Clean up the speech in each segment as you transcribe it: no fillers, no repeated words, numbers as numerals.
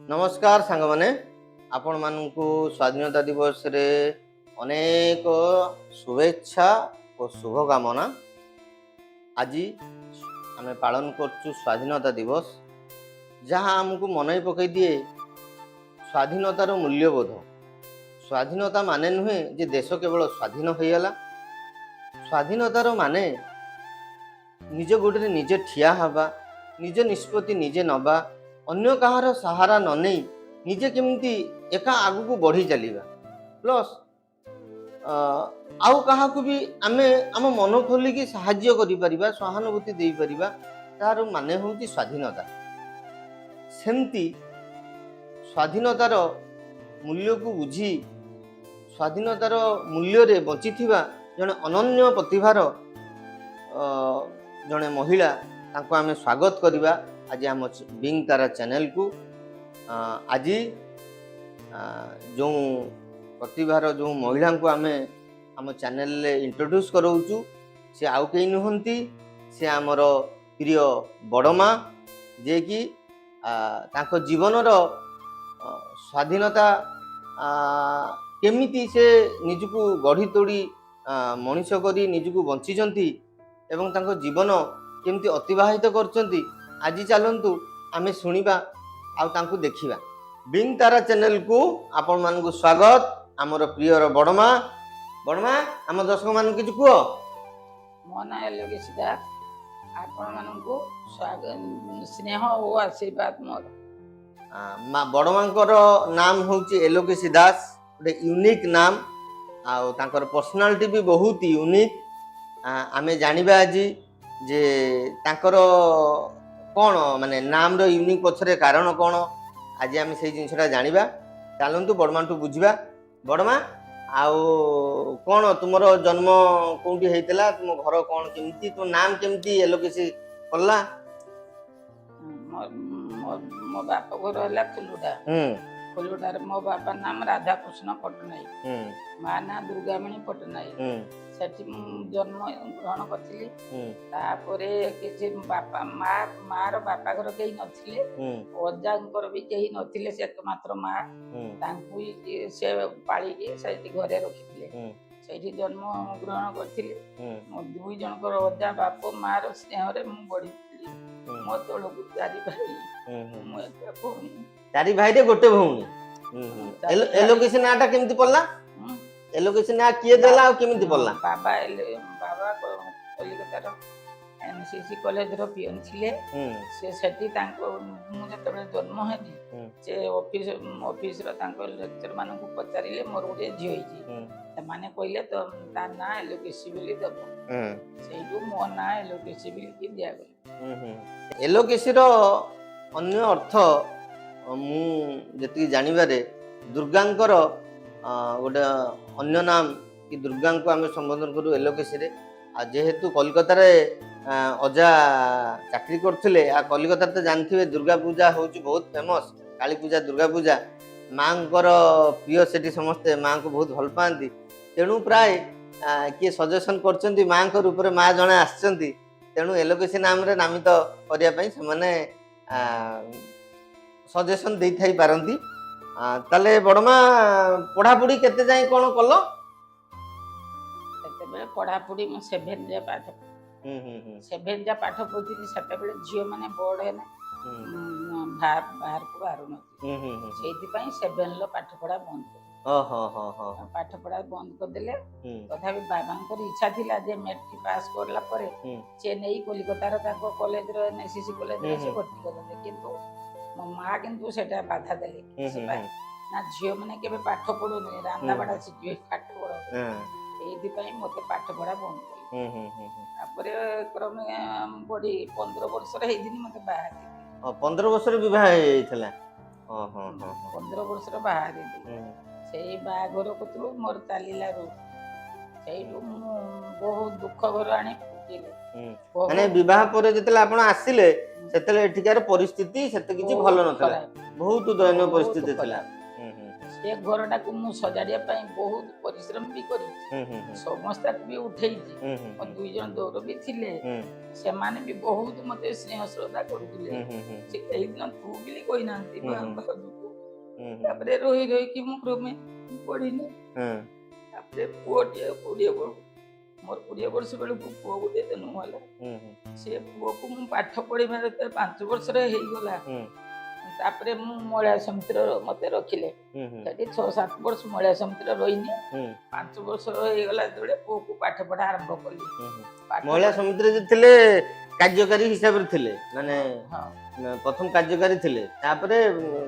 नमस्कार सांग माने आपण मानकु स्वाधीनता दिवस रे अनेक शुभेच्छा और शुभकामना। आज आम पालन करचु स्वाधीनता दिवस जहाँ आमको मन पकई दिए स्वाधीनतार मूल्यबोध। स्वाधीनता माने नुहे जे देश केवल स्वाधीन होइला। स्वाधीनतार माने निज गोटे निजे ठिया हवा, निज निष्पत्ति निजे नबा, अन्य कहार सहारा न नहीं निजे केमती एका आगु बढ़ी चलवा। प्लस आउ कहा भी आमे आम मन खोलिकी साहाय्य करिपरिबा, सहानुभूति दे परिबा, तार माने होउची स्वाधीनता। सेमती स्वाधीनतार मूल्य को बुझी स्वाधीनतार मूल्य रे बंचिथिबा जने अनन्य प्रतिभार जने महिला तांको आमे स्वागत करिबा आज आम बिंग तारा चैनल को। आज जो प्रतिभार जो महिला को आमे आम चैनल ले इंट्रोड्यूस कराऊचु से आउ कहीं नुहंती, से आमर प्रिय बड़मा जे कि तांको जीवनर स्वाधीनता केमिति से निजको गढ़ी तोड़ी मनीष करी निजको बंचिचंती एवं तांको जीवन केमिति अतिबाहित करचंती। आज चलतु आमे शुणिबा आउ तांको देखिबा। बिंग तारा चैनल को आपण मानकु स्वागत। आमर प्रियर बड़मा बड़मा आम दर्शक मान किछ कुह। मो ना एलोकेश दास, आपण मानकु स्वागत स्नेह और आशीर्वाद मोर। बड़मांकर नाम होची एलोकेश दास, गोटे यूनिक नाम आउ तांकर पर्सनालिटी भी बहुत यूनिक। आमे जानिबा आज जे तांकर कौन माने नाम रो यूनिक पछरे कारण कौन आज आम से जिनसा जानिबा। चलतु बड़मा टू बुझा। बड़मा आउ कौन तुमर जन्म कौटी होता, तुम घर कौन केमती, तुम नाम केमती एलोकेश पड़ला? मो बाप घर है फुलुडा। फुलुडार मो बापा नाम राधा कृष्ण पट्टनायक, माँ ना दुर्गामणि पट्टनायक। सेठी जन्म ग्रहण करी किसी बापा माँ रो बापा घर कहीं नथिले, अजांकर भी कहीं नथिले, से तो मात्र माँ तांकु से पाली से घरे रखिथिले। सेठी जन्म ग्रहण करथिले। मो दुई जनकर अजा बाप माँ रो स्नेह रे मु बढ़िथिली। मो तळकु चारि भाई, मु एक भौणी। चारि भाई रे गोटे भौणी। एलोकेश नाटा केमती पड़ला? एलोकेश ना किए देला आ केमती पड़ला? बाबा कलिकतार एनसीसी कॉलेज रो पियन थिले। से सेठी तांको मु जतबे जन्म हेली से ऑफिस रो तांको लेक्चर मानन को पचारिले मोर गोटे झियो हिची। त माने कहले तो ता ना एलोकेश बोली दबो। सेइदु मो ना एलोकेश बोली कि दिया गले। एलोकेश रो अन्य अर्थ मु जति जानिबारे दुर्गांकर गोटे अन्य नाम कि दुर्गा को आम संबोधन करूँ एलोकेश रे। जेहेतु कलिकता रे अजा चाकरी करथिले, कलिकता तो जानथिबे दुर्गा पूजा होची बहुत फेमस। काली पूजा, दुर्गा पूजा माँ प्रिय सेठी, समस्ते माँ को बहुत भल पाती। तेणु प्राय किए सजेसन करचंती माँ को रूप में माँ जड़े आसचंती, तेणु एलोकेश नाम रे नामित करिया पई से माने सजेसन दे थाई पारंती। ताले बड़मा पढ़ापढ़ी केते जाई कोन कलो? सेते पढ़ापढ़ी मु 7 जे पाठ 7 जे पाठ पढ़िली। सेते बेले झियो माने बोर्ड है ना बाहर को बाहर न सेति पई 7 लो पाठ पढ़ा बंद कर। पाठ पढ़ा बंद कर देले। तथापि बाबांकर इच्छा थिला जे मैट्रिक पास करला परे चेन्नई कलिकता रो ताको कॉलेज रो एनसीसी कॉलेज रे से भर्ती करले, किंतु मो माँ किंतु सेटा बाधा देले। ना झियो माने केबे पाठ पढ़ो नै, रांदा बडा सिखिबे पाठ पढ़ो। एथि पई मते पाठ पढ़ा बंद कर। तापरे क्रमे बडी 15 वर्ष रे हेदिनी मते बाहा दे। 15 वर्ष रे विवाह हेइथला? 15 वर्ष रे बाहा दे। सेई बाघर कतरो मोर चालीला रो सेइलु बहुत दुख घर आनी पुटिले। माने विवाह पर जतले आपण आसिले सेतले एठिकार परिस्थिति सेते किछि भलो नथला, बहुत दयनीय परिस्थिति थिला। ସେ ଘରଟାକୁ ମୁଁ ସଜାଡ଼ିବା ପାଇଁ ବହୁତ ପରିଶ୍ରମ ବି କରିଛି, ସମସ୍ତଙ୍କୁ ବି ଉଠେଇଛି। ମୋ 2 ଜଣ ଦୌର ବି ଥିଲେ, ସେମାନେ ବି ବହୁତ ମତେ ସ୍ନେହ ଶ୍ରଦ୍ଧା କରୁଥିଲେ। ସେ ଏଇଦିନ ତୁ ବୋଲି କହିନାହାନ୍ତି ତାପରେ ରହିକି ମୁଁ କ୍ରମେ ପଢିଲି। ତାପରେ ପୁଅଟିଏ 20 ବର୍ଷ ବେଳକୁ ପୁଅ ଗୋଟେ ଜନ୍ମ ହେଲା। ସେ ପୁଅକୁ ମୁଁ ପାଠ ପଢିବାର 5 ବର୍ଷରେ ହେଇଗଲା। ତାପରେ ମୁଁ ମହିଳା ସମିତିର ମତେ ରଖିଲେ, ସେଠି 6-7 ବର୍ଷ ମହିଳା ସମିତିରେ ରହିନି। 5 ବର୍ଷ ହେଇଗଲା ଯେତେବେଳେ ପୁଅକୁ ପାଠ ପଢା ଆରମ୍ଭ କଲି। ମହିଳା ସମିତିରେ ଯେ ଥିଲେ କାର୍ଯ୍ୟକାରୀ ହିସାବରେ ଥିଲେ, ମାନେ ପ୍ରଥମ କାର୍ଯ୍ୟକାରୀ ଥିଲେ, ତାପରେ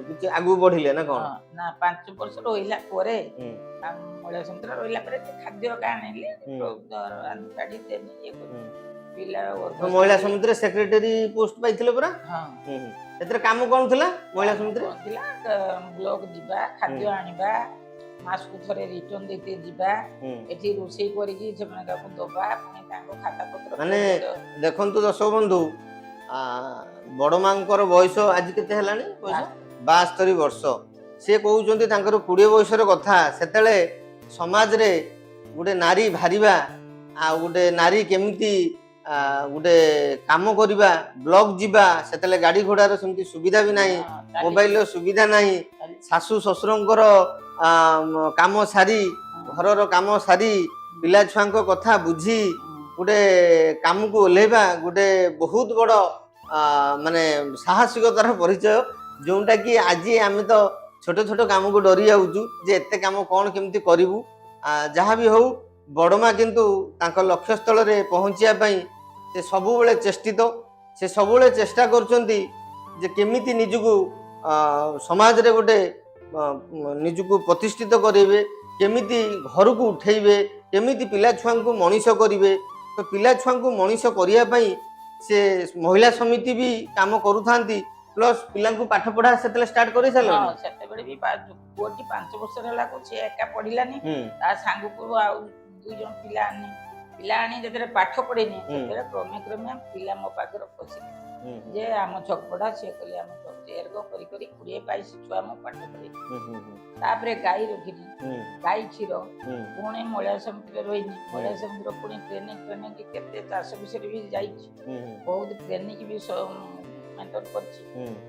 କିଛି ଆଗକୁ ବଢିଲେ ନା କଣ? ନା 5 ବର୍ଷ ରହିଲା ପରେ ମହିଳା ସମିତିରେ ରହିଲା ପରେ ଖାଦ୍ୟ ଆଣିଲି, ରାନ୍ଧି ଦେଲି, ଇଏ କଲି। ପିଲା ମହିଳା ସମିତିରେ ସେକ୍ରେଟାରୀ ପୋଷ୍ଟ ପାଇଥିଲେ ପରା? ସେଥିରେ କାମ କଣ ଥିଲା ମହିଳା ସମିତିରେ? ବ୍ଲକ ଯିବା, ଖାଦ୍ୟ ଆଣିବା, ମାସକୁ ଥରେ ରିଟର୍ନ ଦେଇତେ ଯିବା, ଏଠି ରୋଷେଇ କରିକି ସେମାନଙ୍କୁ ଦବା, ପୁଣି ତାଙ୍କ ଖାତା ପତ୍ର। ମାନେ ଦେଖନ୍ତୁ ଦର୍ଶକ ବନ୍ଧୁ, ବଡ ମାଙ୍କର ବୟସ ଆଜି କେତେ ହେଲାଣି? 72 ବର୍ଷ। ସେ କହୁଛନ୍ତି ତାଙ୍କର 20 ବର୍ଷର କଥା। ସେତେବେଳେ ସମାଜରେ ଗୋଟେ ନାରୀ ବାହାରିବା, ଆଉ ଗୋଟେ ନାରୀ କେମିତି ଗୋଟେ କାମ କରିବା, ବ୍ଲକ ଯିବା, ସେତେବେଳେ ଗାଡି ଘୋଡାର ସେମିତି ସୁବିଧା ବି ନାହିଁ, ମୋବାଇଲର ସୁବିଧା ନାହିଁ। ଶାଶୁ ଶ୍ୱଶୁରଙ୍କର କାମ ସାରି, ଘରର କାମ ସାରି, ପିଲା ଛୁଆଙ୍କ କଥା ବୁଝି ଗୋଟେ କାମକୁ ଓହ୍ଲେଇବା ଗୋଟେ ବହୁତ ବଡ ମାନେ ସାହସିକତାର ପରିଚୟ, ଯୋଉଟା କି ଆଜି ଆମେ ତ ଛୋଟ ଛୋଟ କାମକୁ ଡରି ଯାଉଛୁ ଯେ ଏତେ କାମ କଣ କେମିତି କରିବୁ। ଯାହା ବି ହଉ, ବଡମା କିନ୍ତୁ ତାଙ୍କ ଲକ୍ଷ୍ୟସ୍ଥଳରେ ପହଞ୍ଚିବା ପାଇଁ ସେ ସବୁବେଳେ ଚେଷ୍ଟିତ। ସେ ସବୁବେଳେ ଚେଷ୍ଟା କରୁଛନ୍ତି ଯେ କେମିତି ନିଜକୁ ସମାଜରେ ଗୋଟେ ନିଜକୁ ପ୍ରତିଷ୍ଠିତ କରିବେ, କେମିତି ଘରକୁ ଉଠେଇବେ, କେମିତି ପିଲା ଛୁଆଙ୍କୁ ମଣିଷ କରିବେ। ତ ପିଲା ଛୁଆଙ୍କୁ ମଣିଷ କରିବା ପାଇଁ ସେ ମହିଳା ସମିତି ବି କାମ କରୁଥାନ୍ତି, ପ୍ଲସ୍ ପିଲାଙ୍କୁ ପାଠ ପଢା ସେତେବେଳେ ଷ୍ଟାର୍ଟ କରି ସାରିଲେଣି। ସେତେବେଳେ ବି ପୁଅଟି 5 ବର୍ଷର ହେଲା, ସେ ଏକା ପଢିଲାନି, ତା ସାଙ୍ଗକୁ ଆଉ 2 ଜଣ ପିଲା ଆଣି ଯେତେବେଳେ ପାଠ ପଢେନି, ସେତେବେଳେ କ୍ରମେ ପିଲା ମୋ ପାଖରେ ପଶିଲେ ଯେ ଆମ ଛକ ପଢା, ସିଏ କଲେ ଆମ ଛକ ଏରକ କରି 20-22 ଛୁଆ ମୁଁ ପାଠ ପଢେଇ। ତାପରେ ଗାଈ ରଖିଲି, ଗାଈ କ୍ଷୀର, ପୁଣି ମହିଳା ସମିତିରେ ରହିଲି। ମହିଳା ସମିତିର ପୁଣି ଟ୍ରେନିଂ କେତେ ଚାଷ ବିଷୟରେ ବି ଯାଇଛି, ବହୁତ ଟ୍ରେନିଂ ବି ମେଣ୍ଟେନ କରିଛି।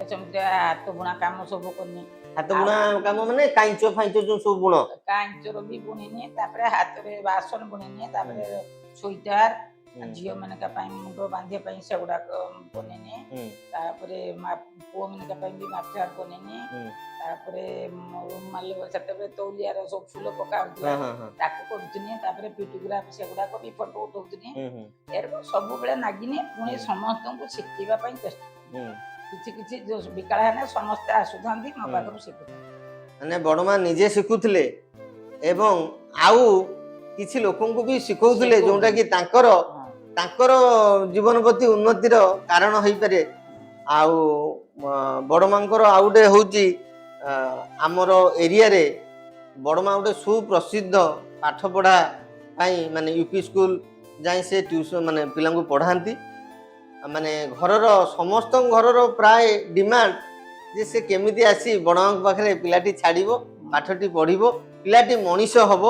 ସେମିତି ହାତ ବୁଣା କାମ ସବୁ କନି। ହାତ ବୁଣା କାମ ମାନେ କାଇଁଚ ଫାଇଁଚ ଯୋଉ ସବୁ ବୁଣ, କାଇଁଚର ବି ବୁଣିନି, ତାପରେ ହାତରେ ବାସନ ବୁଣିନି, ତାପରେ ସ୍ୱେଟର ଝିଅ ମାନଙ୍କ ପାଇଁ ମୁଣ୍ଡ ବାନ୍ଧିବା ପାଇଁ ସେଗୁଡାକ ବନେଇନି, ତାପରେ ପୁଅ ମାନଙ୍କ ପାଇଁ ବି ମାଫଲର ବନେଇନି, ତାପରେ ରୁମାଲ ସେତେବେଳେ ତଉଲିଆର ସବୁ ଫୁଲ ପକା ହଉଥିଲା ତାକୁ କରୁଥିଲି, ତାପରେ ପିଟୋଗ୍ରାଫ ସେଗୁଡାକ ବି ଫଟୋ ଉଠଉଥିଲି। ଏରକମ ସବୁବେଳେ ନାଗିନି, ପୁଣି ସମସ୍ତଙ୍କୁ ଶିଖିବା ପାଇଁ ଚେଷ୍ଟା, କିଛି ବିକାଳ ହେଲେ ସମସ୍ତେ ଆସୁଥାନ୍ତି ମୋ ପାଖରୁ ଶିଖୁଥାନ୍ତି। ମାନେ ବଡମା ନିଜେ ଶିଖୁଥିଲେ ଏବଂ ଆଉ କିଛି ଲୋକଙ୍କୁ ବି ଶିଖଉଥିଲେ, ଯୋଉଟା କି ତାଙ୍କର ଜୀବନ ପ୍ରତି ଉନ୍ନତିର କାରଣ ହେଇପାରେ। ଆଉ ବଡମାଙ୍କର ଆଉ ଗୋଟେ ହଉଛି ଆମର ଏରିଆରେ ବଡମା ଗୋଟେ ସୁପ୍ରସିଦ୍ଧ ପାଠ ପଢା ପାଇଁ, ମାନେ ୟୁପି ସ୍କୁଲ ଯାଇ ସେ ଟ୍ୟୁସନ ମାନେ ପିଲାଙ୍କୁ ପଢାନ୍ତି। ମାନେ ଘରର ସମସ୍ତଙ୍କ ଘରର ପ୍ରାୟ ଡିମାଣ୍ଡ ଯେ ସେ କେମିତି ଆସି ବଡମାଙ୍କ ପାଖରେ ପିଲାଟି ଛାଡିବ, ପାଠଟି ପଢିବ, ପିଲାଟି ମଣିଷ ହବ।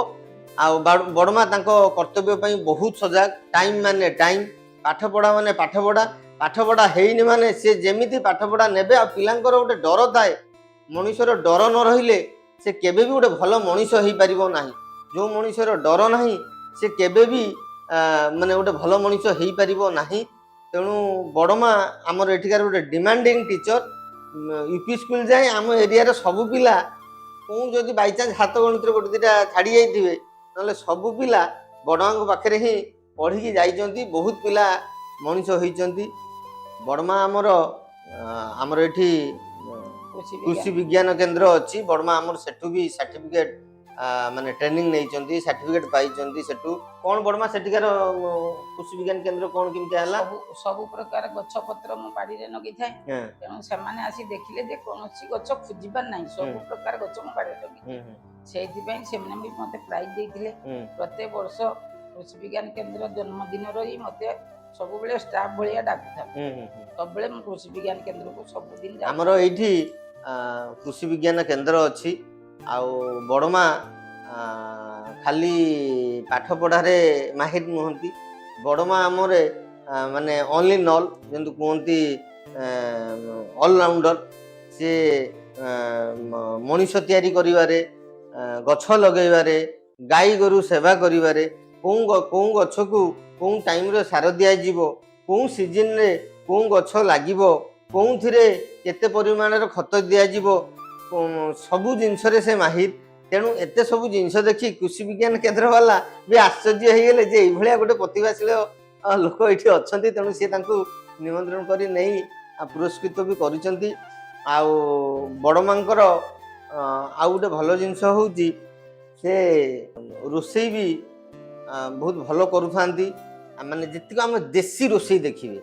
ଆଉ ବଡମା ତାଙ୍କ କର୍ତ୍ତବ୍ୟ ପାଇଁ ବହୁତ ସଜାଗ। ଟାଇମ ମାନେ ଟାଇମ, ପାଠ ପଢା ମାନେ ପାଠ ପଢା, ପାଠ ପଢା ହେଇନି ମାନେ ସେ ଯେମିତି ପାଠ ପଢା ନେବେ। ଆଉ ପିଲାଙ୍କର ଗୋଟେ ଡର ଥାଏ, ମଣିଷର ଡର ନ ରହିଲେ ସେ କେବେ ବି ଗୋଟେ ଭଲ ମଣିଷ ହେଇପାରିବ ନାହିଁ। ଯୋଉ ମଣିଷର ଡର ନାହିଁ ସେ କେବେ ବି ମାନେ ଗୋଟେ ଭଲ ମଣିଷ ହେଇପାରିବ ନାହିଁ। ତେଣୁ ବଡମା ଆମର ଏଠିକାର ଗୋଟେ ଡିମାଣ୍ଡିଂ ଟିଚର। ୟୁପି ସ୍କୁଲ ଯାଏ ଆମ ଏରିଆର ସବୁ ପିଲା, କୋଉ ଯଦି ବାଇଚାନ୍ସ ହାତ ଗଣିତରେ ଗୋଟେ ଦିଟା ଛାଡି ଯାଇଥିବେ, ନହେଲେ ସବୁ ପିଲା ବଡମାଙ୍କ ପାଖରେ ହିଁ ପଢିକି ଯାଇଛନ୍ତି। ବହୁତ ପିଲା ମଣିଷ ହେଇଛନ୍ତି। ବଡମା ଆମର ଏଠି କୃଷି ବିଜ୍ଞାନ କେନ୍ଦ୍ର ଅଛି। ବଡମା ଆମର ସେଠୁ ବି ସାର୍ଟିଫିକେଟ ମାନେ ଟ୍ରେନିଂ ନେଇଛନ୍ତି, ସାର୍ଟିଫିକେଟ ପାଇଛନ୍ତି। ସେଠୁ କଣ ବଡମା ସେଠିକାର କୃଷି ବିଜ୍ଞାନ କେନ୍ଦ୍ର କଣ କେମିତି ହେଲା? ସବୁ ପ୍ରକାର ଗଛ ପତ୍ର ମୁଁ ବାଡିରେ ଲଗେଇଥାଏ। ତେଣୁ ସେମାନେ ଆସି ଦେଖିଲେ ଯେ କୌଣସି ଗଛ ଖୋଜିବାର ନାହିଁ, ସବୁ ପ୍ରକାର ଗଛ ମୁଁ ବାଡିରେ ଲଗେଇଥାଏ। ସେଇଥିପାଇଁ ସେମାନେ ବି ମତେ ପ୍ରାଇଜ ଦେଇଥିଲେ। ପ୍ରତ୍ୟେକ ବର୍ଷ କୃଷି ବିଜ୍ଞାନ କେନ୍ଦ୍ର ଜନ୍ମଦିନରେ ହିଁ ମତେ ସବୁବେଳେ ଷ୍ଟାଫ ଭଳିଆ ଡାକୁଥାନ୍ତି। ସବୁବେଳେ ମୁଁ କୃଷି ବିଜ୍ଞାନ କେନ୍ଦ୍ରକୁ ସବୁଦିନ ଯାଉଛି। ଆମର ଏଇଠି କୃଷି ବିଜ୍ଞାନ କେନ୍ଦ୍ର ଅଛି। ଆଉ ବଡ଼ମା ଖାଲି ପାଠ ପଢ଼ାରେ ମାହିର ନୁହନ୍ତି। ବଡ଼ମା ଆମର ମାନେ ଅଲ୍ ଇନ୍ ଅଲ୍ ଯେମିତି କୁହନ୍ତି ଅଲରାଉଣ୍ଡର। ସେ ମଣିଷ ତିଆରି କରିବାରେ, ଗଛ ଲଗେଇବାରେ, ଗାଈ ଗୋରୁ ସେବା କରିବାରେ, କେଉଁ ଗଛକୁ କେଉଁ ଟାଇମ୍ରେ ସାର ଦିଆଯିବ, କେଉଁ ସିଜନରେ କେଉଁ ଗଛ ଲାଗିବ, କେଉଁଥିରେ କେତେ ପରିମାଣର ଖତ ଦିଆଯିବ, ସବୁ ଜିନିଷରେ ସେ ମାହିର। ତେଣୁ ଏତେ ସବୁ ଜିନିଷ ଦେଖି କୃଷି ବିଜ୍ଞାନ କେନ୍ଦ୍ର ବାଲା ବି ଆଶ୍ଚର୍ଯ୍ୟ ହେଇଗଲେ ଯେ ଏଇଭଳିଆ ଗୋଟେ ପ୍ରତିଭାଶୀଳ ଲୋକ ଏଇଠି ଅଛନ୍ତି। ତେଣୁ ସେ ତାଙ୍କୁ ନିମନ୍ତ୍ରଣ କରି ନେଇ ପୁରସ୍କୃତ ବି କରିଛନ୍ତି। ଆଉ ବଡ଼ମାଙ୍କର ଆଉ ଗୋଟେ ଭଲ ଜିନିଷ ହେଉଛି ସେ ରୋଷେଇ ବି ବହୁତ ଭଲ କରୁଥାନ୍ତି। ମାନେ ଯେତିକି ଆମେ ଦେଶୀ ରୋଷେଇ ଦେଖିବେ,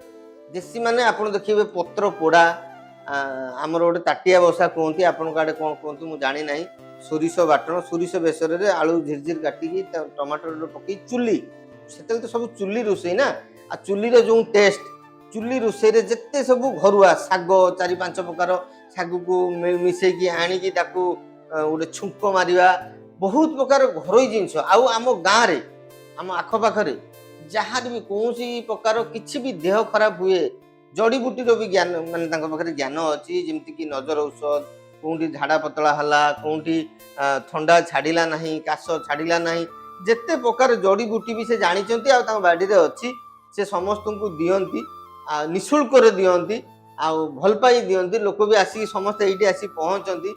ଦେଶୀ ମାନେ ଆପଣ ଦେଖିବେ ପତ୍ର ପୋଡ଼ା, ଆମର ଗୋଟେ ତାଟିଆ ବସା କୁହନ୍ତି, ଆପଣଙ୍କ ଆଡ଼େ କ'ଣ କୁହନ୍ତି ମୁଁ ଜାଣିନାହିଁ। ସୋରିଷ ବାଟଣ, ସୋରିଷ ବେସରରେ ଆଳୁ ଝିରଝିର କାଟିକି ଟମାଟୋ ପକେଇ ଚୁଲି, ସେତେବେଳେ ତ ସବୁ ଚୁଲି ରୋଷେଇ ନା। ଆଉ ଚୁଲିର ଯେଉଁ ଟେଷ୍ଟ, ଚୁଲି ରୋଷେଇରେ ଯେତେ ସବୁ ଘରୁଆ ଶାଗ, 4-5 ପ୍ରକାର ଶାଗକୁ ମିଶେଇକି ଆଣିକି ତାକୁ ଗୋଟେ ଛୁଙ୍କ ମାରିବା, ବହୁତ ପ୍ରକାର ଘରୋଇ ଜିନିଷ। ଆଉ ଆମ ଗାଁରେ, ଆମ ଆଖପାଖରେ ଯାହାର ବି କୌଣସି ପ୍ରକାର କିଛି ବି ଦେହ ଖରାପ ହୁଏ, ଜଡ଼ିବୁଟିର ବି ଜ୍ଞାନ, ମାନେ ତାଙ୍କ ପାଖରେ ଜ୍ଞାନ ଅଛି। ଯେମିତିକି ନଜର ଔଷଧ, କେଉଁଠି ଝାଡ଼ା ପତଳା ହେଲା, କେଉଁଠି ଥଣ୍ଡା ଛାଡ଼ିଲା ନାହିଁ, କାଶ ଛାଡ଼ିଲା ନାହିଁ, ଯେତେ ପ୍ରକାର ଜଡ଼ିବୁଟି ବି ସେ ଜାଣିଛନ୍ତି ଆଉ ତାଙ୍କ ବାଡ଼ିରେ ଅଛି। ସେ ସମସ୍ତଙ୍କୁ ଦିଅନ୍ତି, ନିଃଶୁଳ୍କରେ ଦିଅନ୍ତି, ଆଉ ଭଲ ପାଇ ଦିଅନ୍ତି। ଲୋକ ବି ଆସିକି ସମସ୍ତେ ଏଇଠି ଆସି ପହଞ୍ଚନ୍ତି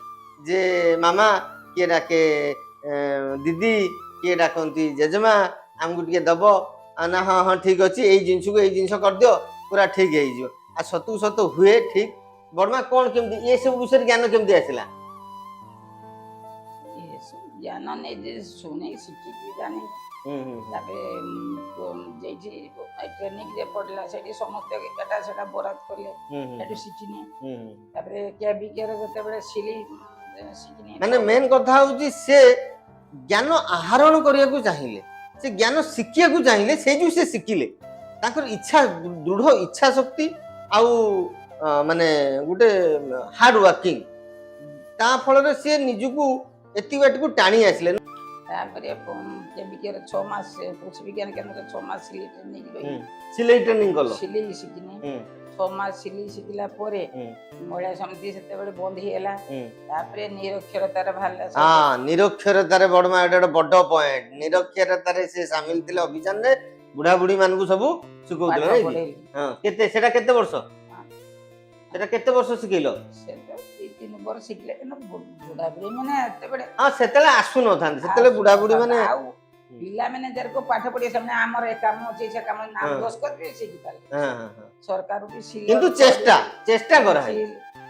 ଯେ ମାମା, କିଏ ଡାକେ ଦିଦି, କିଏ ଡାକନ୍ତି ଜେଜେମା, ଆମକୁ ଟିକେ ଦବ ନା। ହଁ ହଁ ଠିକ୍ ଅଛି, ଏଇ ଜିନିଷକୁ ଏଇ ଜିନିଷ କରିଦିଅ, ପୁରା ଠିକ୍ ହେଇଯିବ। ଆଉ ସତକୁ ସତ ହୁଏ ଠିକ୍। ବଡ଼ମା କ'ଣ କେମିତି ଏସବୁ ବିଷୟରେ ଜ୍ଞାନ କେମିତି ଆସିଲା? ଜ୍ଞାନ ନିଜେ ଶୁଣି ଶିଖିକି ଜାଣି, ତାପରେ ଯେଇଠି ଟ୍ରେନିଂରେ ପଡ଼ିଲା ସେଠି ସମସ୍ତେ ଏଟା ସେଟା ବରାଦ କଲେ, ସେଠୁ ଶିଖିନି। ତାପରେ କେବିକେର ଯେତେବେଳେ ଶିଖିନି, ମାନେ ମେନ୍ କଥା ହେଉଛି ସେ ଜ୍ଞାନ ଆହରଣ କରିବାକୁ ଚାହିଁଲେ, ସେ ଜ୍ଞାନ ଶିଖିବାକୁ ଚାହିଁଲେ, ସେଇ ଯୋଉ ସେ ଶିଖିଲେ। ତାଙ୍କର ଇଚ୍ଛା, ଦୃଢ଼ ଇଚ୍ଛା ଶକ୍ତି, ଆଉ ମାନେ ଗୋଟେ ହାର୍ଡ ୱାର୍କିଂ, ତା ଫଳରେ ସେ ନିଜକୁ ଏତିକି ବାଟକୁ ଟାଣି ଆସିଲେ। ତାପରେ କେବିକେର 6 ମାସ କୃଷି ବିଜ୍ଞାନ କେନ୍ଦ୍ରରେ 6 ମାସ ସିଲେଇ ଟ୍ରେନିଂ ରହି, ସିଲେଇ ଟ୍ରେନିଂ କଲ? ସିଲେଇ ଶିଖିନି। 6 ମାସ ସିଲେଇ ଶିଖିଲା ପରେ ମହିଳା ସମିତି ସେତେବେଳେ ବନ୍ଦ ହେଇଗଲା। ତାପରେ ନିରକ୍ଷରତାରେ ବାହାରିଲା। ହଁ, ନିରକ୍ଷରତାରେ ବଡ଼ମା ଏଟା ଗୋଟେ ବଡ଼ ପଏଣ୍ଟ। ନିରକ୍ଷରତାରେ ସେ ସାମିଲ ଥିଲେ ଅଭିଯାନରେ, ବୁଢ଼ାବୁଢ଼ୀ ମାନଙ୍କୁ ସବୁ ଶିଖଉଥିଲେ। କେତେ ସେଟା କେତେ ବର୍ଷ? ସେଟା କେତେ ବର୍ଷ ଶିଖେଇଲ? ସେଟା 2-3 ବର୍ଷ ଶିଖିଲେ, କିନ୍ତୁ ବୁଢ଼ାବୁଢ଼ୀ ମାନେ ଏତେବେଳେ ସେତେବେଳେ ଆସୁନଥାନ୍ତି। ସେତେବେଳେ ବୁଢ଼ାବୁଢ଼ୀ ମାନେ ଆଉ ପିଲାମାନେ ଯାହାକୁ ପାଠ ପଢ଼ିବେ, ସେମାନେ ଆମର ଏ କାମ ଅଛି ସେ କାମ ନାମ ଦୋଷ କରିବେ, ଶିଖିପାରିବେ। ସରକାର ବି କିନ୍ତୁ ଚେଷ୍ଟା କରାଏ।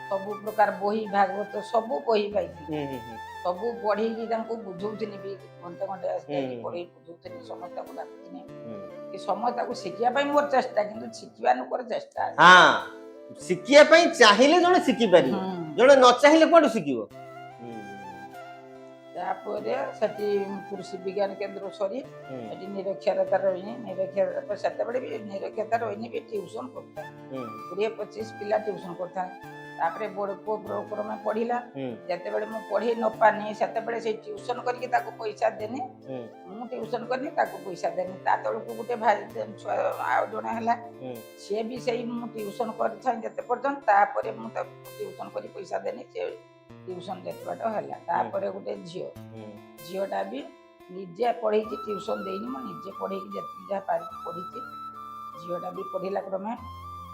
ସବୁ ପ୍ରକାର ବହି, ଭାଗବତ ସବୁ ବହି ପାଇଥିଲେ, ସବୁ ପଢ଼େଇକି ତାଙ୍କୁ ବୁଝଉଥିଲି ବି, ଘଣ୍ଟେ ଆସିକି ପଢ଼େଇ ବୁଝଉଥିଲି, ସମସ୍ତଙ୍କୁ ଡାକୁଥିଲି। ସମସ୍ତଙ୍କୁ ଶିଖିବା ପାଇଁ ମୋର ଚେଷ୍ଟା, କିନ୍ତୁ ଶିଖିବା ଉପରେ ଚେଷ୍ଟା। ଶିଖିବା ପାଇଁ ଚାହିଁଲେ ଜଣେ ଶିଖିପାରିବ, ଜଣେ ନ ଚାହିଁଲେ କୁଆଡୁ ଶିଖିବ? ତାପରେ ସେଠି କୃଷି ବିଜ୍ଞାନ କେନ୍ଦ୍ର ସରି ସେଠି ନିରକ୍ଷରତା ରହିନି। ନିରକ୍ଷରତା ସେତେବେଳେ ବି ନିରକ୍ଷରତା ରହିନି ବି ଟ୍ୟୁସନ କରୁଥାଏ, 20-25 ପିଲା ଟ୍ୟୁସନ କରୁଥାଏ। ତାପରେ ବଡ଼ ପୁଅ କ୍ରମେ ପଢ଼ିଲା। ଯେତେବେଳେ ମୁଁ ପଢ଼େଇ ନ ପାରିନି, ସେତେବେଳେ ସେଇ ଟ୍ୟୁସନ କରିକି ତାକୁ ପଇସା ଦେନି। ମୁଁ ଟ୍ୟୁସନ କରିନି, ତାକୁ ପଇସା ଦେନି। ତା ତଳକୁ ଗୋଟେ ଭାଇ ଛୁଆ ଆଉ ଜଣେ ହେଲା, ସିଏ ବି ସେଇ ମୁଁ ଟ୍ୟୁସନ କରିଥାଏ ଯେତେ ପର୍ଯ୍ୟନ୍ତ, ତାପରେ ମୁଁ ତାକୁ ଟ୍ୟୁସନ କରି ପଇସା ଦେନି। ସେ ଟ୍ୟୁସନ ଯେତେ ବାଟ ହେଲା, ତାପରେ ଗୋଟେ ଝିଅଟା ବି ନିଜେ ପଢ଼େଇଛି, ଟ୍ୟୁସନ ଦେଇନି, ମୁଁ ନିଜେ ପଢ଼େଇକି ଯେତିକି ଯାହା ପାରିକି ପଢ଼ିଛି। ଝିଅଟା ବି ପଢ଼ିଲା କ୍ରମେ।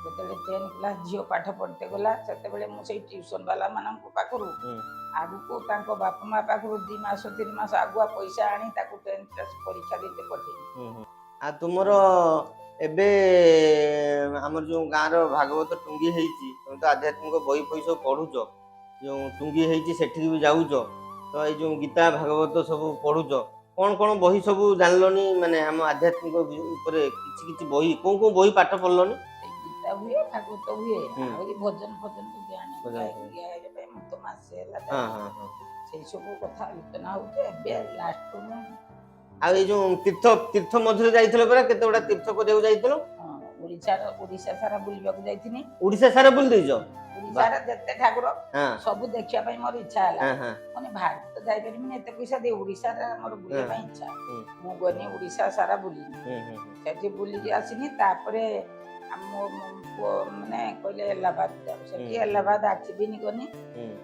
ଯେତେବେଳେ 10 କ୍ଲାସ୍ ଝିଅ ପାଠ ପଢ଼ିତେ ଗଲା, ସେତେବେଳେ ମୁଁ ସେଇ ଟ୍ୟୁସନ ବାଲା ମାନଙ୍କ ପାଖରୁ ଆଗକୁ ତାଙ୍କ ବାପା ମା ପାଖରୁ 2 ମାସ 3 ମାସ ଆଗୁଆ ପଇସା ଆଣି ତାକୁ 10th କ୍ଲାସ୍ ପରୀକ୍ଷା ଦେଇତେ ପଠେଇଲି। ଆଉ ତୁମର ଏବେ ଆମର ଯୋଉ ଗାଁର ଭାଗବତ ଟୁଙ୍ଗି ହେଇଛି, ତମେ ତ ଆଧ୍ୟାତ୍ମିକ ବହି ଫହି ସବୁ ପଢୁଛ, ଯୋଉ ଟୁଙ୍ଗି ହେଇଛି ସେଠିକି ବି ଯାଉଛ, ତ ଏଇ ଯୋଉ ଗୀତା ଭାଗବତ ସବୁ ପଢୁଛ, କ'ଣ ବହି ସବୁ ଜାଣିଲନି? ମାନେ ଆମ ଆଧ୍ୟାତ୍ମିକ ଉପରେ କିଛି ବହି, କୋଉ ବହି ପାଠ ପଢିଲନି? ଗୀତା ହୁଏ, ଭାଗବତ ହୁଏ, ଆହୁରି ଭଜନ ମୁଁ ତ ମାସେ ହେଲା ସେଇ ସବୁ କଥା ଆଲୋଚନା ହଉଛି। ଏବେ ଲାଷ୍ଟ ଆଉ ଏଇ ଯୋଉ ତୀର୍ଥ ମଝିରେ ଯାଇଥିଲ ପରା, କେତେ ଗୁଡା ତୀର୍ଥ କରିବାକୁ ଯାଇଥିଲ? ଓଡିଶା ସାରା ବୁଲିବାକୁ ଯାଇଥିଲି। ଓଡିଶା ସାରା ବୁଲି ଦେଇଛ? ଓଡିଶାର ଯେତେ ଠାକୁର ସବୁ ଦେଖିବା ପାଇଁ ମୋର ଇଚ୍ଛା ହେଲା। ମାନେ ଭାରତ ଯାଇପାରିବିନି ଏତେ ପଇସା ଦେଇ ଓଡ଼ିଶାରେ ଆମର ବୁଲିବା ପାଇଁ ଇଚ୍ଛା ମୁଁ ଗନି ଓଡ଼ିଶା ସାରା ବୁଲିନି ସେଠି ବୁଲିକି ଆସିନି ତାପରେ ଆମ ପୁଅ ମାନେ କହିଲେ ଏଲାହାବାଦ ଯାଉ ସେଠି ଏଲାହାବାଦ 8 ଦିନ ଗନି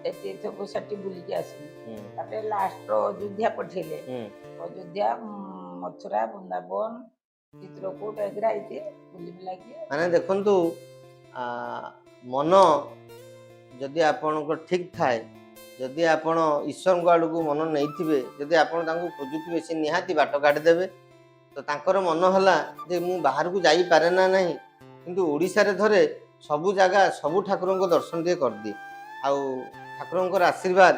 ସେଠି ସବୁ ସେଠି ବୁଲିକି ଆସିନି ତାପରେ ଲାଷ୍ଟ ଅଯୋଧ୍ୟା ପଠେଇଲେ ଅଯୋଧ୍ୟା ମଥୁରା ବୃନ୍ଦାବନ ଚିତ୍ରକୂଟ ଏଗୁଡ଼ା ଏଇଠି ବୁଲି ବୁଲାକି ମାନେ ଦେଖନ୍ତୁ ମନ ଯଦି ଆପଣଙ୍କ ଠିକ୍ ଥାଏ ଯଦି ଆପଣ ଈଶ୍ୱରଙ୍କ ଆଡ଼କୁ ମନ ନେଇଥିବେ ଯଦି ଆପଣ ତାଙ୍କୁ ଖୋଜୁଥିବେ ସେ ନିହାତି ବାଟ କାଢ଼ିଦେବେ ତ ତାଙ୍କର ମନ ହେଲା ଯେ ମୁଁ ବାହାରକୁ ଯାଇପାରେ ନା ନାହିଁ କିନ୍ତୁ ଓଡ଼ିଶାରେ ଧରେ ସବୁ ଜାଗା ସବୁ ଠାକୁରଙ୍କ ଦର୍ଶନ ଟିକେ କରିଦିଏ ଆଉ ଠାକୁରଙ୍କର ଆଶୀର୍ବାଦ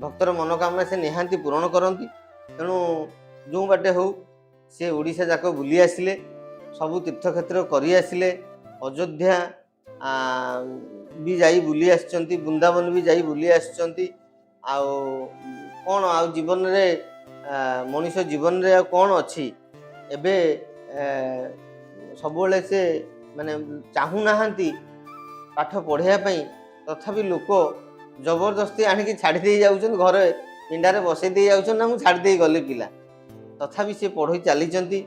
ଭକ୍ତର ମନୋକାମନା ସେ ନିହାତି ପୂରଣ କରନ୍ତି ତେଣୁ ଯେଉଁ ବାଟେ ହଉ ସେ ଓଡ଼ିଶା ଯାକ ବୁଲି ଆସିଲେ ସବୁ ତୀର୍ଥକ୍ଷେତ୍ର କରି ଆସିଲେ ଅଯୋଧ୍ୟା ବି ଯାଇ ବୁଲି ଆସିଛନ୍ତି ବୃନ୍ଦାବନ ବି ଯାଇ ବୁଲି ଆସିଛନ୍ତି ଆଉ କ'ଣ ଆଉ ଜୀବନରେ ମଣିଷ ଜୀବନରେ ଆଉ କ'ଣ ଅଛି ଏବେ ସବୁବେଳେ ସେ ମାନେ ଚାହୁଁନାହାନ୍ତି ପାଠ ପଢ଼ିବା ପାଇଁ ତଥାପି ଲୋକ ଜବରଦସ୍ତି ଆଣିକି ଛାଡ଼ି ଦେଇ ଯାଉଛନ୍ତି ଘରେ ପିଣ୍ଡାରେ ବସେଇ ଦେଇ ଯାଉଛନ୍ତି ନା ମୁଁ ଛାଡ଼ି ଦେଇ ଗଲି ପିଲା ତଥାପି ସେ ପଢ଼ି ଚାଲିଛନ୍ତି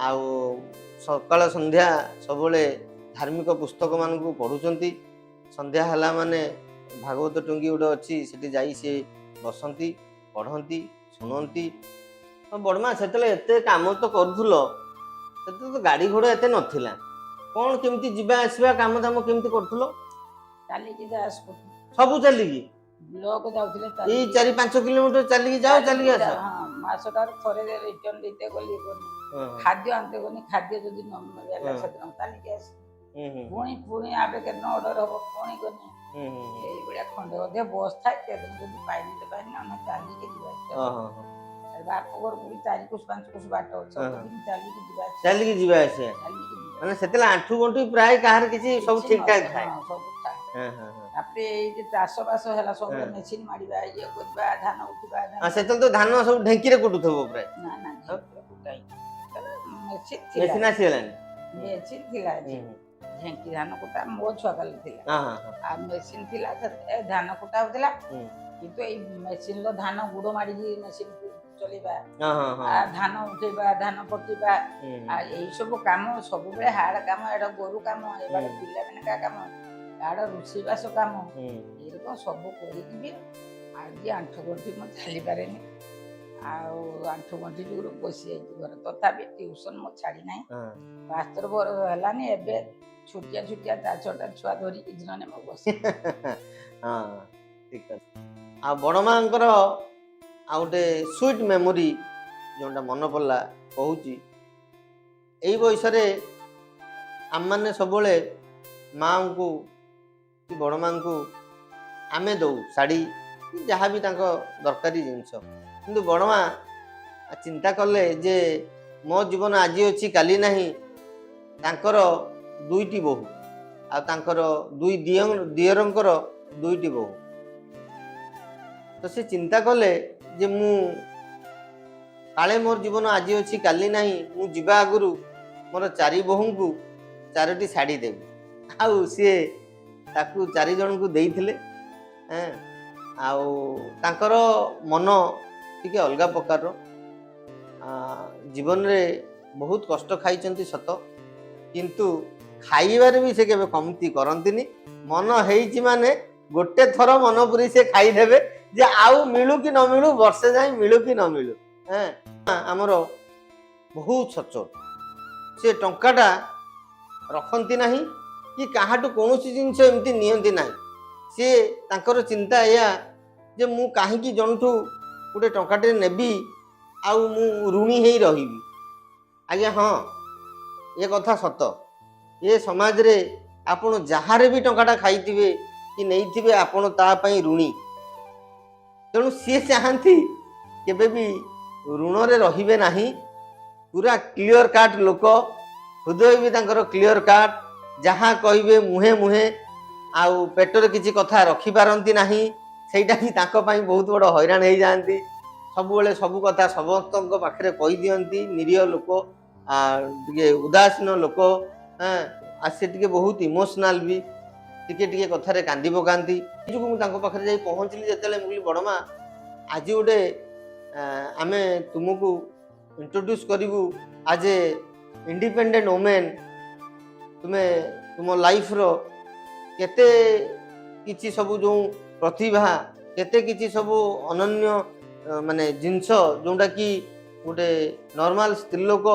ଆଉ ସକାଳ ସନ୍ଧ୍ୟା ସବୁବେଳେ ଧାର୍ମିକ ପୁସ୍ତକମାନଙ୍କୁ ପଢ଼ୁଛନ୍ତି ସନ୍ଧ୍ୟା ହେଲା ମାନେ ଭାଗବତ ଟୁଙ୍ଗି ଗୋଟେ ଅଛି ସେଠି ଯାଇ ସେ ବସନ୍ତି ପଢ଼ନ୍ତି ଶୁଣନ୍ତି ବଡ଼ମା ସେତେବେଳେ ଏତେ କାମ ତ କରୁଥିଲ ସେତେବେଳେ ତ ଗାଡ଼ି ଘୋଡ଼ା ଏତେ ନଥିଲା କ'ଣ କେମିତି ଯିବା ଆସିବା କାମ ଦାମ କେମିତି କରୁଥିଲ ଚାଲିକି ସବୁ ଚାଲିକି ବ୍ଲକ ଯାଉଥିଲେ ଏଇ 4-5 କିଲୋମିଟର ଚାଲିକି ଯାଅ ଚାଲିକି ଆସ ମାସଟାରେ ଥରେ ରିଟର୍ନ ଦେଇତେ ଗଲି ଖାଦ୍ୟ ଆଣିତେ ଗଲି ଖାଦ୍ୟ ଯଦି ନ ମିଳିଲା ସେଦିନ ଚାଲିକି ଆସି ପୁଣି ଆବେ କେତେ ଅର୍ଡର ହବ ପୁଣି ଗନି ଏଇଭଳିଆ ଖଣ୍ଡେ ଅଧେ ବସ୍ ଥାଏ ସେଦିନ ଯଦି ପାଇନି ଆମେ ଚାଲିକି ଯିବା ବାପ ଘରକୁ ବି 4 କୋଶ 5 କୋଶ ବାଟ ଚାଲିକି ଯିବା ଆସିବା ମାନେ ସେତେବେଳେ ଆଣ୍ଠୁ ଗଣ୍ଠୁ ପ୍ରାୟ କାହାର କିଛି ସବୁ ଠିକ୍ ଠାକ୍ ଥାଏ ସବୁ ଥାଏ ତାପରେ ଏଇ ଯେ ଚାଷ ବାସ ହେଲା ସବୁ ମେସିନ୍ ମାଡ଼ିବା ଇଏ କରିବା ଧାନ ଉଠିବା ସେତେବେଳେ ତ ଧାନ ସବୁ ଢେଙ୍କିରେ କୁଟୁଥିବ ପ୍ରାୟ ମେସିନ୍ ଆସିଗଲାଣି ମେସିନ୍ ଥିଲା ଢେଙ୍କି ଧାନ କୁଟା ମୋ ଛୁଆ କାଲି ଥିଲା ଆଉ ମେସିନ୍ ଥିଲା ଧାନ କୁଟା ହଉଥିଲା କିନ୍ତୁ ଏଇ ମେସିନ୍ ର ଧାନ ଗୁଡ଼ ମାଡ଼ିକି ମେସିନ୍ ଚଲେଇବା ଧାନ ଉଠେଇବା ଧାନ ପକେଇବା ଆଉ ଏଇ ସବୁ କାମ ସବୁବେଳେ ହାର୍ଡ କାମ ଏଇଟା ଗୋରୁ କାମ ଏବାଟେ ପିଲାମାନଙ୍କ କାମ ଏଆଡ ରୋଷେଇବାସ କାମ ଏରକମ ସବୁ କରିକି ବି ଆଜି ଆଣ୍ଠୁ ଗଣ୍ଠି ମୁଁ ଚାଲିପାରେନି ଆଉ ଆଣ୍ଠୁ ଗଣ୍ଠି ଯୋଗୁଁ ବସି ଯାଇଛି ଘରେ ତଥାପି ଟ୍ୟୁସନ ମୁଁ ଛାଡ଼ି ନାହିଁ 72 ବର୍ଷ ହେଲାନି ଏବେ ଛୋଟିଆ 4-6ଟା ଛୁଆ ଧରିକି ଦିନ ମୁଁ ବସି ଠିକ୍ ଅଛି ଆଉ ବଡ଼ ମାଙ୍କର ଆଉ ଗୋଟେ ସୁଇଟ୍ ମେମୋରି ଯେଉଁଟା ମନେ ପଡ଼ିଲା କହୁଛି ଏଇ ବୟସରେ ଆମମାନେ ସବୁବେଳେ ମାଆଙ୍କୁ କି ବଡ଼ ମାଆଙ୍କୁ ଆମେ ଦେଉ ଶାଢ଼ୀ କି ଯାହା ବି ତାଙ୍କ ଦରକାରୀ ଜିନିଷ କିନ୍ତୁ ବଡ଼ ମା ଚିନ୍ତା କଲେ ଯେ ମୋ ଜୀବନ ଆଜି ଅଛି କାଲି ନାହିଁ ତାଙ୍କର 2ଟି ବୋହୂ ଆଉ ତାଙ୍କର 2 ଦିଅରଙ୍କର 2ଟି ବୋହୂ ତ ସେ ଚିନ୍ତା କଲେ ଯେ ମୁଁ କାଳେ ମୋର ଜୀବନ ଆଜି ଅଛି କାଲି ନାହିଁ ମୁଁ ଯିବା ଆଗରୁ ମୋର 4 ବୋହୂଙ୍କୁ 4ଟି ଶାଢ଼ୀ ଦେବି ଆଉ ସିଏ ତାକୁ 4 ଜଣଙ୍କୁ ଦେଇଥିଲେ ଆଉ ତାଙ୍କର ମନ ଟିକେ ଅଲଗା ପ୍ରକାରର ଜୀବନରେ ବହୁତ କଷ୍ଟ ଖାଇଛନ୍ତି ସତ କିନ୍ତୁ ଖାଇବାରେ ବି ସେ କେବେ କମତି କରନ୍ତିନି ମନ ହେଇଛି ମାନେ ଗୋଟେ ଥର ମନ ପୁରେଇ ସେ ଖାଇଦେବେ ଯେ ଆଉ ମିଳୁ କି ନ ମିଳୁ ବର୍ଷେ ଯାଏ ମିଳୁ କି ନ ମିଳୁ ଆମର ବହୁତ ସଚ୍ଚୋଟ ସେ ଟଙ୍କାଟା ରଖନ୍ତି ନାହିଁ କି କାହାଠୁ କୌଣସି ଜିନିଷ ଏମିତି ନିଅନ୍ତି ନାହିଁ ସିଏ ତାଙ୍କର ଚିନ୍ତା ଏଇଆ ଯେ ମୁଁ କାହିଁକି ଜଣଠୁ ଗୋଟେ ଟଙ୍କାଟେ ନେବି ଆଉ ମୁଁ ଋଣୀ ହେଇ ରହିବି ଆଜ୍ଞା ହଁ ଏ କଥା ସତ ଏ ସମାଜରେ ଆପଣ ଯାହାର ବି ଟଙ୍କାଟା ଖାଇଥିବେ କି ନେଇଥିବେ ଆପଣ ତା ପାଇଁ ଋଣୀ ତେଣୁ ସିଏ ଚାହାନ୍ତି କେବେ ବି ଋଣରେ ରହିବେ ନାହିଁ ପୁରା କ୍ଲିଅର କାଟ୍ ଲୋକ ହୃଦୟ ବି ତାଙ୍କର କ୍ଲିଅର କାଟ୍ ଯାହା କହିବେ ମୁହେଁ ମୁହେଁ ଆଉ ପେଟରେ କିଛି କଥା ରଖିପାରନ୍ତି ନାହିଁ ସେଇଟା ବି ତାଙ୍କ ପାଇଁ ବହୁତ ବଡ଼ ହଇରାଣ ହେଇଯାଆନ୍ତି ସବୁବେଳେ ସବୁ କଥା ସମସ୍ତଙ୍କ ପାଖରେ କହିଦିଅନ୍ତି ନିରୀହ ଲୋକ ଟିକେ ଉଦାସୀନ ଲୋକ ଆଉ ସେ ଟିକେ ବହୁତ ଇମୋସନାଲ ବି ଟିକେ କଥାରେ କାନ୍ଦି ପକାନ୍ତି ଏ ଯୋଗୁଁ ମୁଁ ତାଙ୍କ ପାଖରେ ଯାଇ ପହଞ୍ଚିଲି ଯେତେବେଳେ ମୁଁ କହିଲି ବଡ଼ ମା आज गोटे आमे तुमको इंट्रोड्यूस करू आज ए इंडिपेंडेंट वुमेन तुम्हें तुम लाइफ रो केते किछि सब जो प्रतिभा केते किछि सब अनन्य माने जिनस जोटा कि गोटे नॉर्मल स्त्री लोक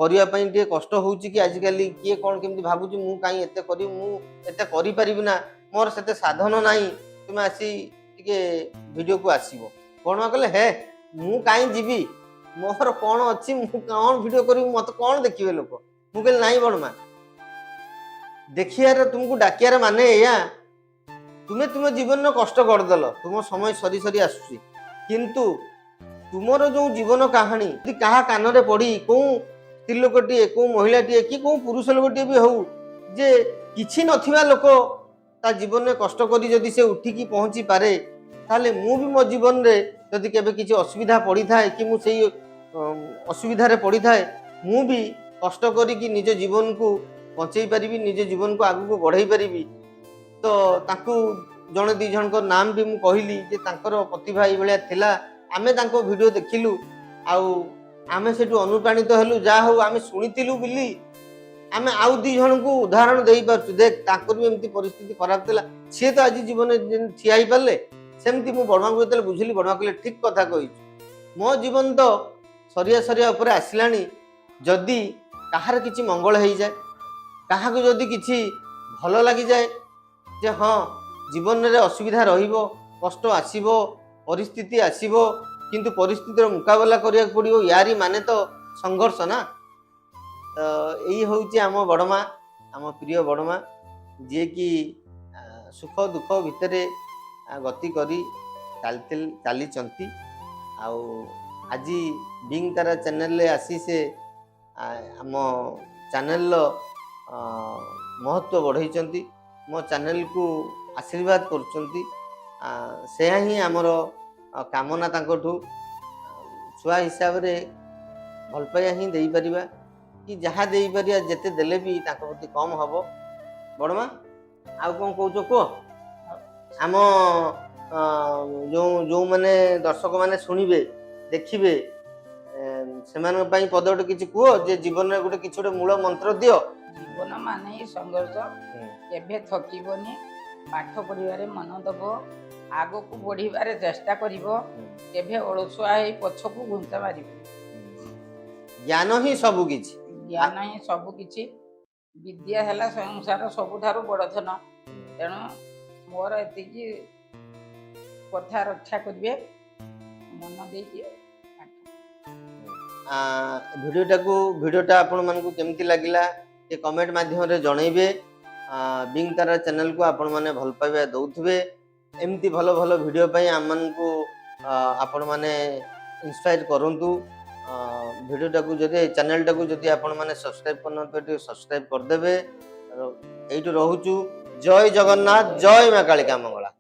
करबा पई टे कष्ट होउची कि आजिकल किए कौन केमती भाबुची मु काई एते करी मु एते करि परिबि ना मोर सेते साधन नाही तुमे आसी टिके वीडियो को आसीबो कोन कहले हे मु काई जीबी मोर कौन अछि मु कौन वीडियो करी मत कौन देखिबे लोक मु कहले नाही बणमा देखियार तुमको डाकियार माने या तुमे तुम जीवन रो कष्ट करदेल तुम समय सरी सरी आसुची किंतु तुमर जो जीवन कहानी यदि कहा कान रे पड़ी को स्त्री लोकटीए को महिलाटीए कि को पुरुष लोकटीए भी हूँ जे किछि नथिबा लोक ता जीवन में कष्ट करी जदि से उठिकी पहुँची पारे ताले मु भी मो जीवन रे जदि केबे किछि असुविधा पड़ी थाए कि मु सेई असुविधा रे पड़ी थाए मु भी कष्ट करी कि निज जीवन को बंचई पारिबी निज जीवन को आगु को बढ़ई पारिबी तो ताकू जने दी जन को नाम भी मु कहली जे तांकर प्रतिभा ई भलिया थिला आमे तांको वीडियो देखिलु आउ आमे सेटु अनुप्राणित हेलु जा हो आमे सुनितिलु बिली आमे आउ दी जन को उदाहरण देई परछु देख तांकर भी एमती परिस्थिति खराब थिला से तो आज जीवन ठिया ही पाले सेमती मु बड़मा को जतले बुझिली बड़मा कहले ठीक कथा कहिछु मो जीवन तो सरिया सरिया ऊपर आसिलानी जदी काहार किछि मंगल हेई जाय काहा को जदी किछि भलो लागि जाय जे हाँ जीवन रे असुविधा रहिबो कष्ट आसीबो परिस्थिति आसीबो किंतु परिस्थितिर मुकाबला करिया पड़िबो यारी माने तो संघर्ष ना तो यही होउची आम बड़मा आम प्रिय बड़मा जे कि सुख दुख भितरे गति करी चली चंती आउ आज बिंग तारा चैनल ले आसी से आम चैनल महत्व बढ़ई चंती मो चैनल को आशीर्वाद करचंती से ही आमर कामना तांकोठू छुआ हिसाब रे भल पाइया ही देई परिबा कि जहाँ देई परिया जेते देले भी तांको प्रति कम हबो बड़मा आउ कोन कहउछो को आम जो जो माने दर्शक माने सुनिबे देखिबे सेमान पई पदोट किछि कुओ जे जीवन रे गोटे किछि गोटे मूल मंत्र दियो जीवन माने ही संघर्ष केबे थकिबनी पाठ पढ़िबारे मन दबो आगो को बढ़िबारे चेष्टा करिवो केबे ओळसुआ हे पछ को घुंता मारिबो ज्ञान ही सब किछि ज्ञान ही सब किछि विद्या हैला संसार सबुठारु बड़ धन तेणु मोर एतिकी कथा रक्षा करिवे मन देकी भिडियोटा आपण मानकु केमती लागिला ए कमेंट माध्यम रे जणैबे बिंग तारा चैनल को आपण माने भल पाइबा दउथबे एमती भलो भलो वीडियो पई आमन को आपण माने इंस्पायर करंतु वीडियोटा को जदि चैनलटा को जदि आपण माने सब्सक्राइब करन तो सब्सक्राइब कर देबे एइटु रहूचु जय जगन्नाथ जय मां कालिका मंगला।